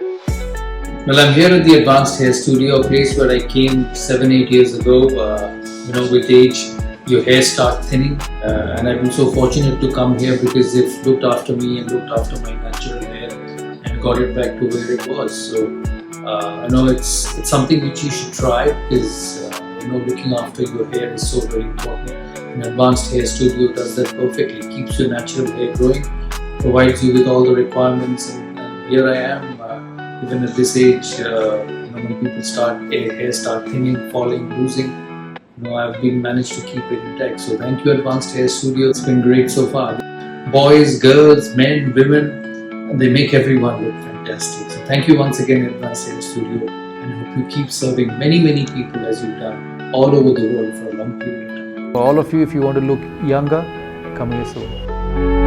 Well, I'm here at the Advanced Hair Studio, a place where I came 7, 8 years ago. With age, your hair starts thinning, and I've been so fortunate to come here because they've looked after me and looked after my natural hair and got it back to where it was. So, I know it's something which you should try because looking after your hair is so very important. An Advanced Hair Studio does that perfectly. Keeps your natural hair growing, provides you with all the requirements, and here I am. Even at this age, when people hair start thinning, falling, losing, I've been managed to keep it intact. So thank you, Advanced Hair Studio. It's been great so far. Boys, girls, men, women, they make everyone look fantastic. So thank you once again, Advanced Hair Studio, and I hope you keep serving many, many people as you've done all over the world for a long period of time. For all of you, if you want to look younger, come here soon.